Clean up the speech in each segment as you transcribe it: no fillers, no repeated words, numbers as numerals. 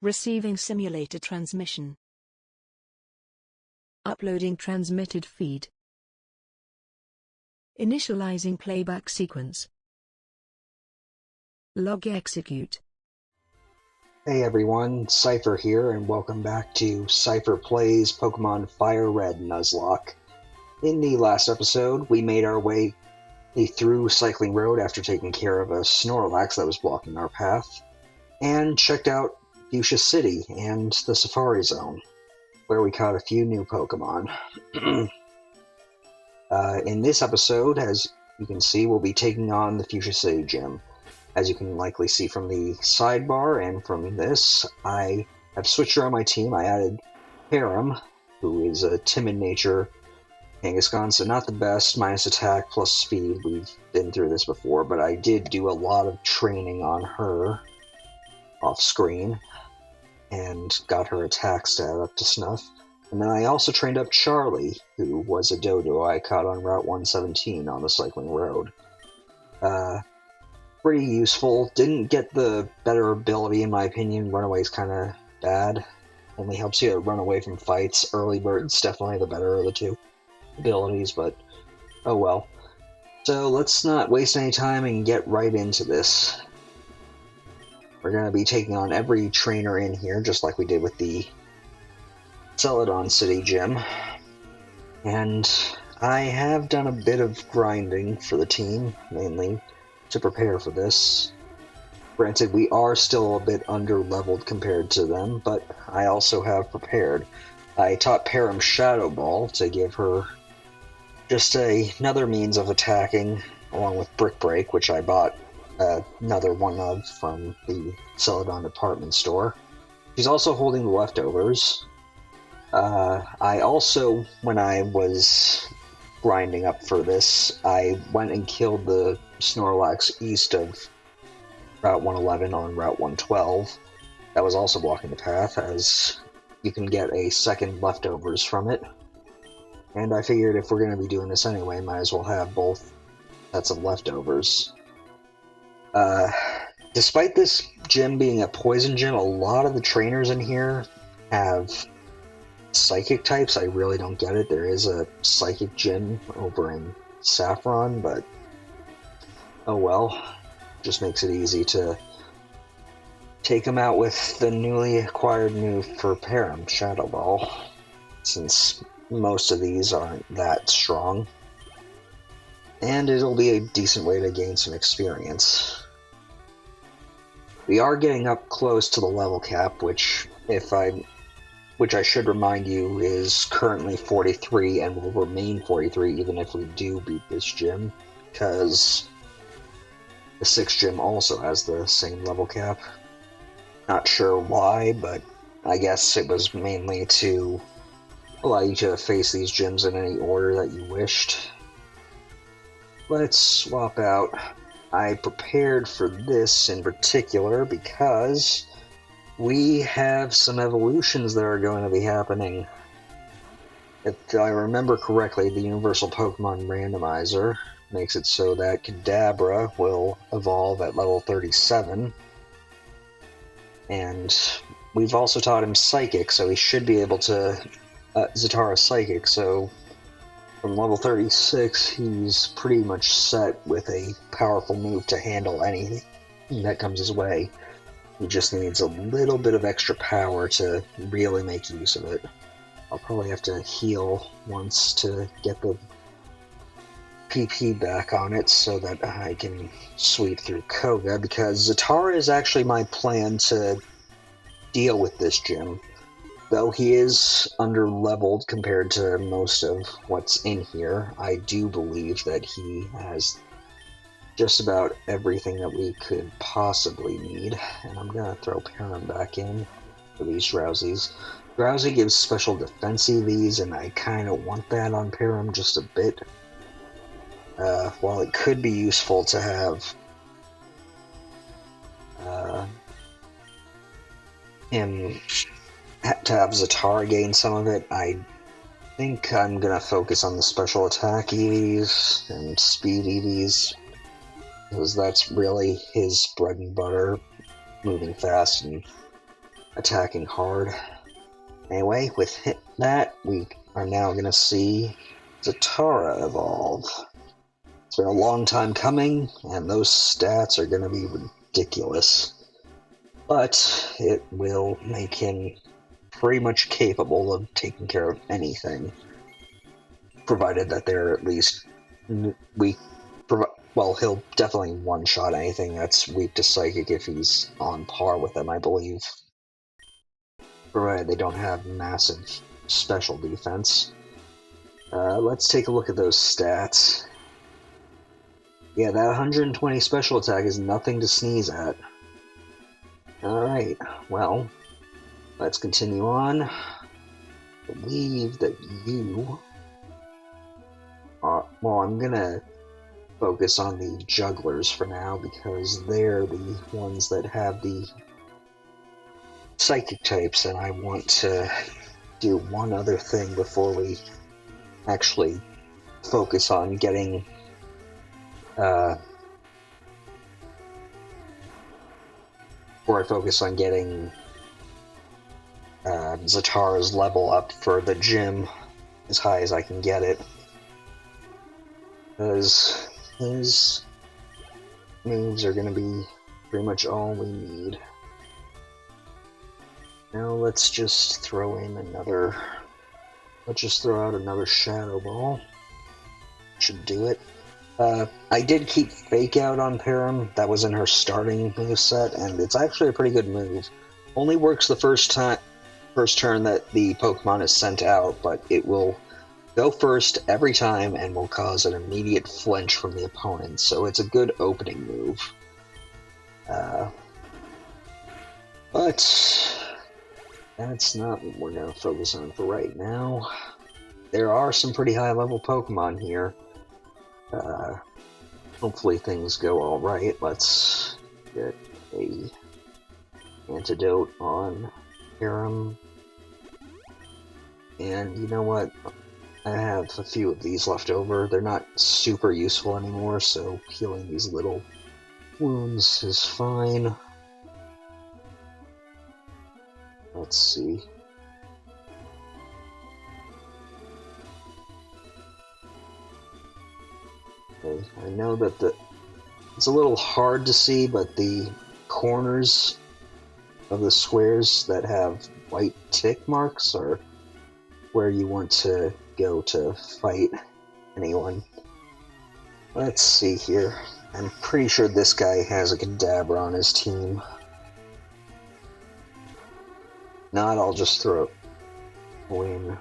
Receiving simulator transmission. Uploading transmitted feed. Initializing playback sequence. Log execute. Hey everyone, Seipher here, and welcome back to Seipher Plays Pokemon Fire Red Nuzlocke. In the last episode, we made our way through Cycling Road after taking care of a Snorlax that was blocking our path, and checked out Fuschia City and the Safari Zone, where we caught a few new Pokemon. In this episode, as you can see, we'll be taking on the Fuschia City Gym. As you can likely see from the sidebar and from this, I have switched around my team. I added Param, who is a timid nature Kangaskhan, so not the best, minus attack plus speed. We've been through this before, but I did do a lot of training on her off screen and got her attack stat up to snuff. And then I also trained up Charlie, who was a dodo I caught on Route 117 on the Cycling Road. Pretty useful. Didn't get the better ability in my opinion. Runaway's kind of bad. Only helps you run away from fights. Early Bird's definitely the better of the two abilities, but oh well. So let's not waste any time and get right into this. We're going to be taking on every trainer in here, just like we did with the Celadon City Gym. And I have done a bit of grinding for the team, mainly to prepare for this. Granted, we are still a bit under-leveled compared to them, but I also have prepared. I taught Param Shadow Ball to give her just another means of attacking, along with Brick Break, which I bought another one of from the Celadon department store. She's also holding the leftovers. I also, when I was grinding up for this, I went and killed the Snorlax east of Route 111 on Route 112. That was also blocking the path, as you can get a second leftovers from it. And I figured if we're going to be doing this anyway, might as well have both sets of leftovers. Despite this gym being a poison gym, a lot of the trainers in here have psychic types. I really don't get it. There is a psychic gym over in Saffron, but oh well. Just makes it easy to take them out with the newly acquired move for Param, Shadow Ball, since most of these aren't that strong. And it'll be a decent way to gain some experience. We are getting up close to the level cap, which I should remind you is currently 43 and will remain 43 even if we do beat this gym, because the 6th gym also has the same level cap. Not sure why, but I guess it was mainly to allow you to face these gyms in any order that you wished. Let's swap out. I prepared for this in particular because we have some evolutions that are going to be happening. If I remember correctly, the Universal Pokemon Randomizer makes it so that Kadabra will evolve at level 37. And we've also taught him Psychic, so he should be able to Zatara Psychic, so from level 36 he's pretty much set with a powerful move to handle anything that comes his way. He just needs a little bit of extra power to really make use of it. I'll probably have to heal once to get the PP back on it so that I can sweep through Koga, because Zatara is actually my plan to deal with this gym. Though he is under-leveled compared to most of what's in here, I do believe that he has just about everything that we could possibly need. And I'm going to throw Param back in for these Drowsies. Drowsy gives special defense EVs, and I kind of want that on Param just a bit. While it could be useful to have Zatara gain some of it, I think I'm going to focus on the special attack EVs and speed EVs, because that's really his bread and butter, moving fast and attacking hard. Anyway, with that, we are now going to see Zatara evolve. It's been a long time coming, and those stats are going to be ridiculous. But it will make him pretty much capable of taking care of anything, provided that they're at least weak. Well, he'll definitely one-shot anything that's weak to Psychic if he's on par with them, I believe. Provided they don't have massive special defense. Let's take a look at those stats. Yeah, that 120 special attack is nothing to sneeze at. Alright, well, let's continue on. I believe that you are... Well, I'm gonna focus on the jugglers for now, because they're the ones that have the psychic types, and I want to do one other thing before we actually focus on getting Zatara's level up for the gym as high as I can get it, because his moves are going to be pretty much all we need. Now let's just throw in another... Let's just throw out another Shadow Ball. Should do it. I did keep Fake Out on Param. That was in her starting moveset, and it's actually a pretty good move. Only works the first turn that the Pokemon is sent out, but it will go first every time and will cause an immediate flinch from the opponent, so it's a good opening move. But that's not what we're going to focus on for right now. There are some pretty high-level Pokemon here. Hopefully things go alright. Let's get a antidote on Param. And you know what? I have a few of these left over. They're not super useful anymore, so healing these little wounds is fine. Let's see. Okay, I know that it's a little hard to see, but the corners of the squares that have white tick marks are where you want to go to fight anyone. Let's see here. I'm pretty sure this guy has a Kadabra on his team. Not, I'll just throw in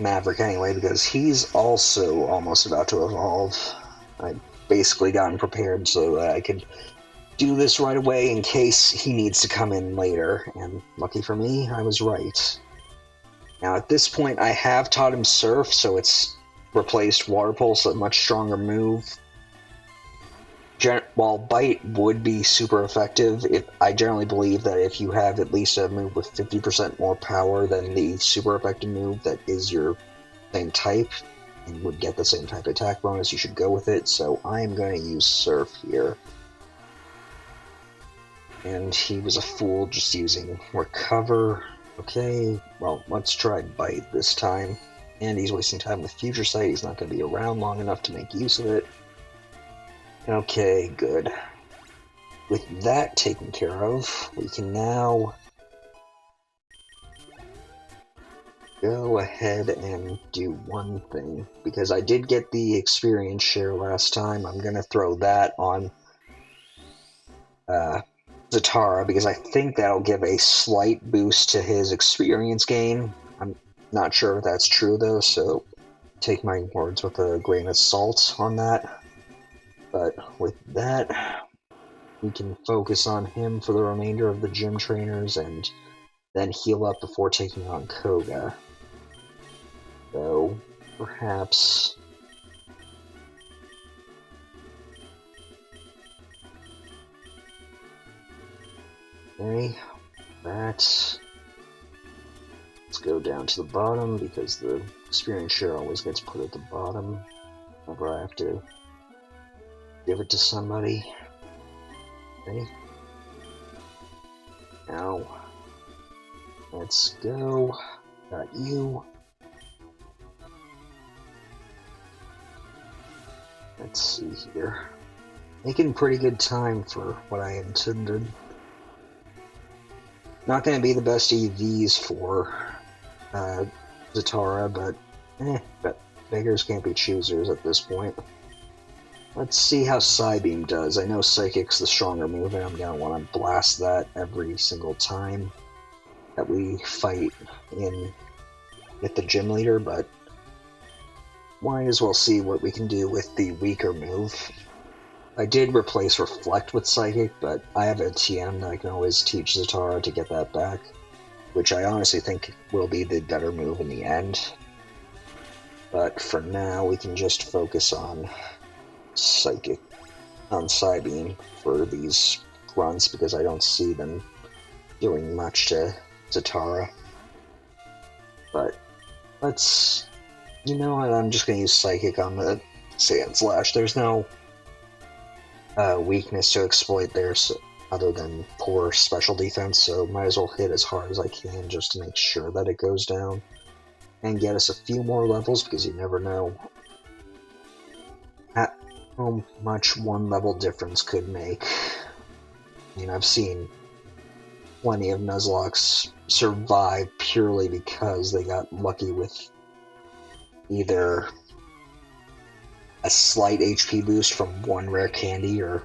Maverick anyway, because he's also almost about to evolve. I basically gotten prepared so that I could do this right away in case he needs to come in later, and lucky for me, I was right. Now at this point I have taught him Surf, so it's replaced Water Pulse, a much stronger move. While Bite would be super effective, I generally believe that if you have at least a move with 50% more power than the super effective move that is your same type, and would get the same type attack bonus, you should go with it, so I'm going to use Surf here. And he was a fool just using Recover. Okay, well, let's try Bite this time. And he's wasting time with Future Sight, he's not going to be around long enough to make use of it. Okay, good. With that taken care of, we can now go ahead and do one thing. Because I did get the experience share last time, I'm going to throw that on Zatara, because I think that'll give a slight boost to his experience gain. I'm not sure if that's true though, so take my words with a grain of salt on that. But with that, we can focus on him for the remainder of the gym trainers and then heal up before taking on Koga. So, perhaps... Okay, let's go down to the bottom, because the experience share always gets put at the bottom whenever I have to give it to somebody. Okay, Now, let's go. Got you. Let's see here. Making pretty good time for what I intended. Not going to be the best EVs for Zatara, but beggars can't be choosers at this point. Let's see how Psybeam does. I know Psychic's the stronger move, and I'm going to want to blast that every single time that we fight with the gym leader, but might as well see what we can do with the weaker move. I did replace Reflect with Psychic, but I have a TM that I can always teach Zatara to get that back, which I honestly think will be the better move in the end. But for now, we can just focus on Psybeam for these grunts, because I don't see them doing much to Zatara. But let's... You know what, I'm just going to use Psychic on the Sand Slash. There's no weakness to exploit there other than poor special defense, so might as well hit as hard as I can just to make sure that it goes down and get us a few more levels, because you never know how much one level difference could make. I mean, I've seen plenty of Nuzlockes survive purely because they got lucky with either a slight HP boost from one rare candy, or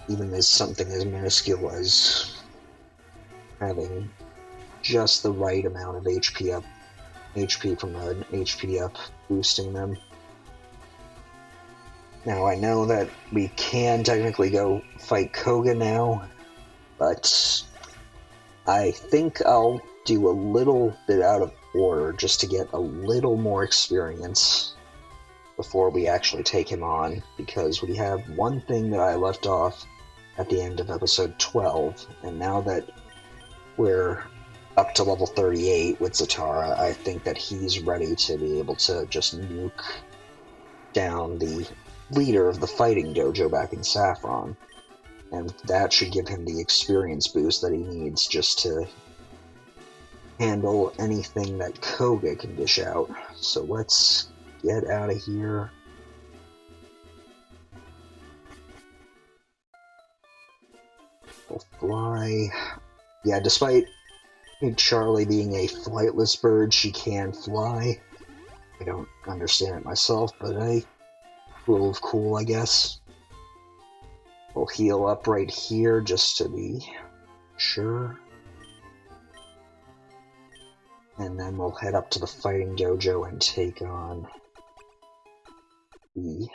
even as something as minuscule as having just the right amount of HP from an HP up boosting them. Now I know that we can technically go fight Koga now, but I think I'll do a little bit out of order just to get a little more experience before we actually take him on, because we have one thing that I left off at the end of episode 12, and now that we're up to level 38 with Zatara, I think that he's ready to be able to just nuke down the leader of the fighting dojo back in Saffron, and that should give him the experience boost that he needs just to handle anything that Koga can dish out. So let's get out of here. We'll fly. Yeah, despite Charlie being a flightless bird, she can fly. I don't understand it myself, but a little of cool, I guess. We'll heal up right here just to be sure. And then we'll head up to the fighting dojo and take on the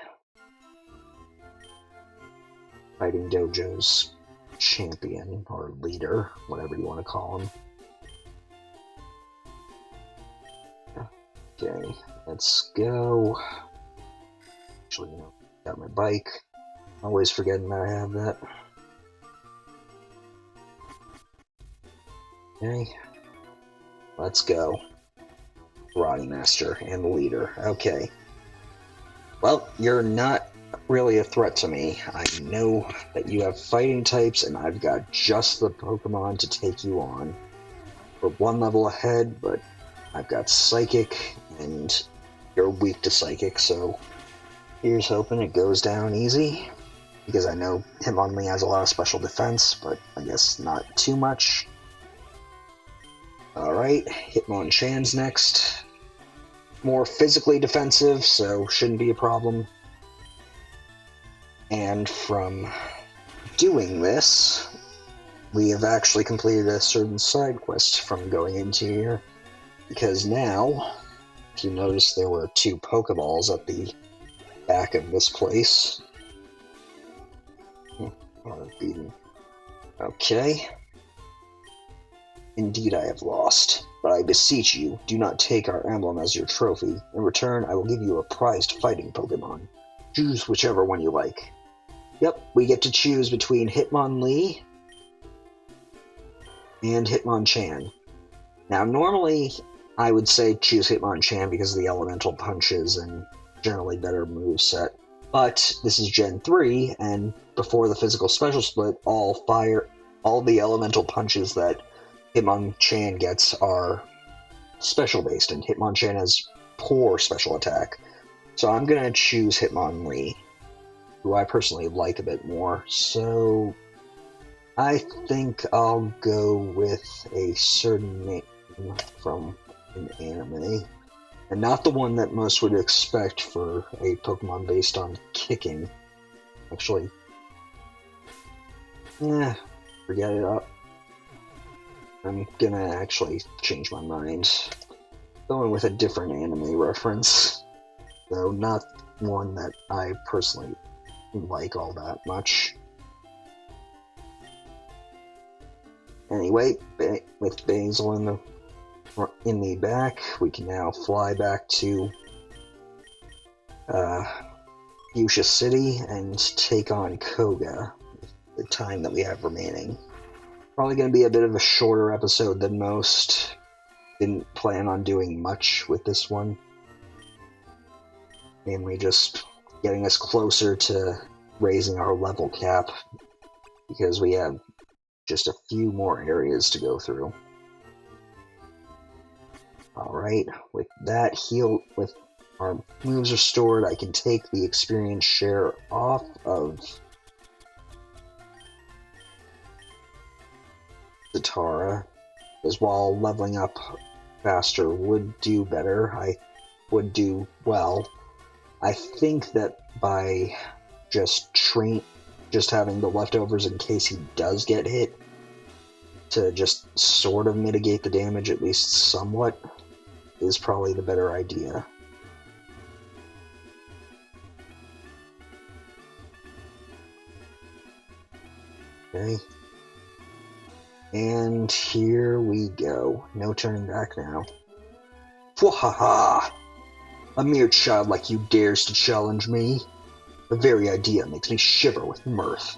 fighting dojo's champion, or leader, whatever you want to call him. Okay, let's go. Actually, no, got my bike. Always forgetting that I have that. Okay, let's go. Karate Master and the leader. Okay. Well, you're not really a threat to me. I know that you have fighting types, and I've got just the Pokemon to take you on. We're one level ahead, but I've got Psychic, and you're weak to Psychic, so here's hoping it goes down easy, because I know Hitmonlee has a lot of special defense, but I guess not too much. Alright, Hitmonchan's next. More physically defensive, so shouldn't be a problem. And from doing this, we have actually completed a certain side quest from going into here, because now, if you notice, there were 2 Pokeballs at the back of this place. Okay. Indeed I have lost, but I beseech you, do not take our emblem as your trophy. In return, I will give you a prized fighting Pokemon. Choose whichever one you like. Yep, we get to choose between Hitmonlee and Hitmonchan. Now, normally, I would say choose Hitmonchan because of the elemental punches and generally better moveset. But this is Gen 3, and before the physical special split, all fire all the elemental punches that Hitmonchan gets are special based, and Hitmonchan has poor special attack. So I'm gonna choose Hitmonlee, who I personally like a bit more. So I think I'll go with a certain name from an anime, and not the one that most would expect for a Pokemon based on kicking. Actually, forget it. I'm gonna actually change my mind. Going with a different anime reference, though not one that I personally like all that much. Anyway, with Basil in the back, we can now fly back to Fuschia City and take on Koga. The time that we have remaining. Probably going to be a bit of a shorter episode than most. Didn't plan on doing much with this one. Mainly just getting us closer to raising our level cap, because we have just a few more areas to go through. Alright, with that with our moves restored, I can take the experience share off of Zatara, as while leveling up faster would do better. I would do well. I think that by just having the leftovers in case he does get hit, to just sort of mitigate the damage at least somewhat, is probably the better idea. Okay. And here we go. No turning back now. Fwahaha! A mere child like you dares to challenge me? The very idea makes me shiver with mirth.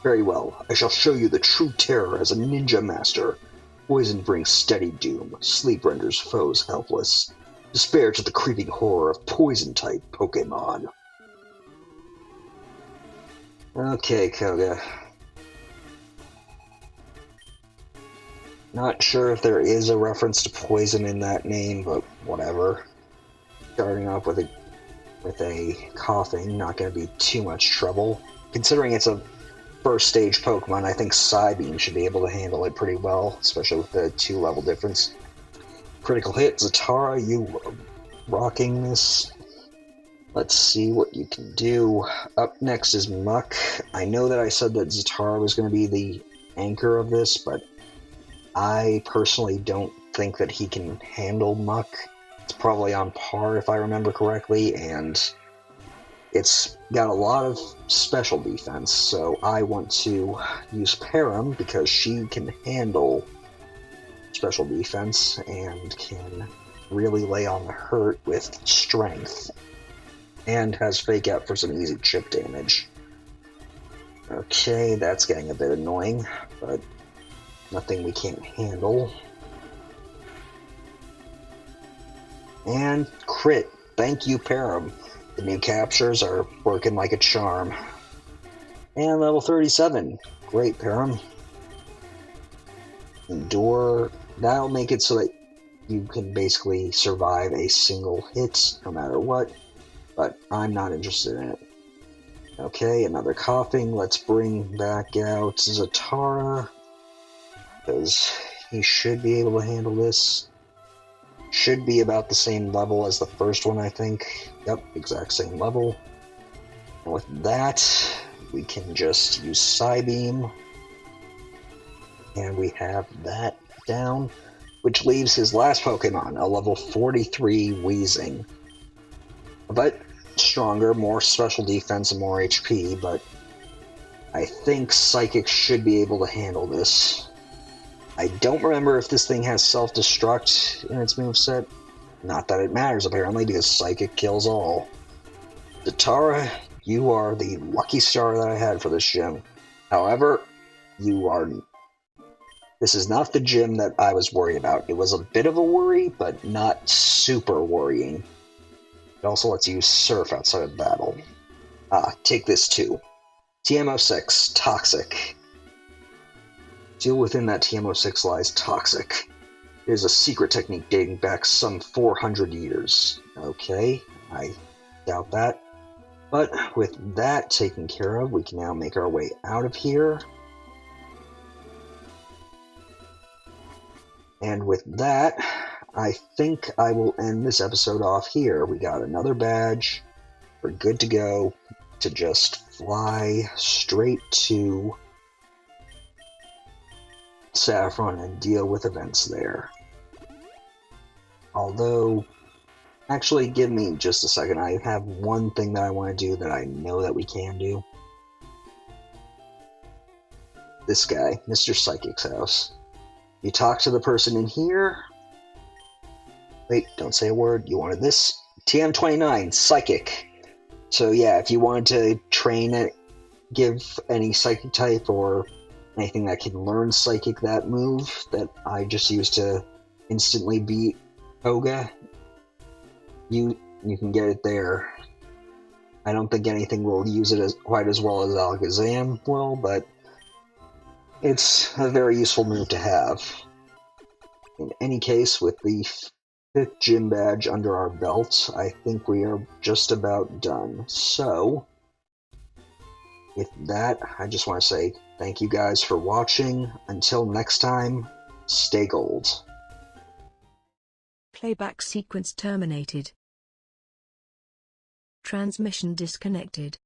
Very well, I shall show you the true terror as a ninja master. Poison brings steady doom, sleep renders foes helpless. Despair to the creeping horror of poison-type Pokémon. Okay, Koga. Not sure if there is a reference to poison in that name, but whatever. Starting off with a coughing, not going to be too much trouble. Considering it's a first stage Pokemon, I think Psybeam should be able to handle it pretty well, especially with the 2-level difference. Critical hit, Zatara, you are rocking this. Let's see what you can do. Up next is Muck. I know that I said that Zatara was going to be the anchor of this, but I personally don't think that he can handle Muck. It's probably on par if I remember correctly, and it's got a lot of special defense, so I want to use Param because she can handle special defense and can really lay on the hurt with strength, and has Fake Out for some easy chip damage. Okay, that's getting a bit annoying, but nothing we can't handle. And crit. Thank you, Param. The new captures are working like a charm. And level 37. Great, Param. Endure. That'll make it so that you can basically survive a single hit no matter what, but I'm not interested in it. Okay, another coughing. Let's bring back out Zatara, because he should be able to handle this. Should be about the same level as the first one, I think. Yep, exact same level. And with that, we can just use Psybeam. And we have that down, which leaves his last Pokemon, a level 43 Weezing. But stronger, more special defense and more HP, but I think Psychic should be able to handle this. I don't remember if this thing has self-destruct in its moveset. Not that it matters, apparently, because Psychic kills all. Zatara, you are the lucky star that I had for this gym. However, this is not the gym that I was worried about. It was a bit of a worry, but not super worrying. It also lets you surf outside of battle. Take this too. TM06, Toxic. Still within that TM06 lies Toxic. It is a secret technique dating back some 400 years. Okay, I doubt that. But with that taken care of, we can now make our way out of here. And with that, I think I will end this episode off here. We got another badge. We're good to go to just fly straight to Saffron and deal with events there. Although, actually, give me just a second. I have one thing that I want to do that I know that we can do. This guy, Mr. Psychic's house. You talk to the person in here. Wait, don't say a word. You wanted this? TM29, Psychic. So yeah, if you wanted to train it, give any Psychic type or anything that can learn Psychic that move that I just used to instantly beat Koga, you can get it there. I don't think anything will use it quite as well as Alakazam will, but it's a very useful move to have. In any case, with the 5th gym badge under our belt, I think we are just about done. So, with that, I just want to say thank you guys for watching. Until next time, stay gold. Playback sequence terminated. Transmission disconnected.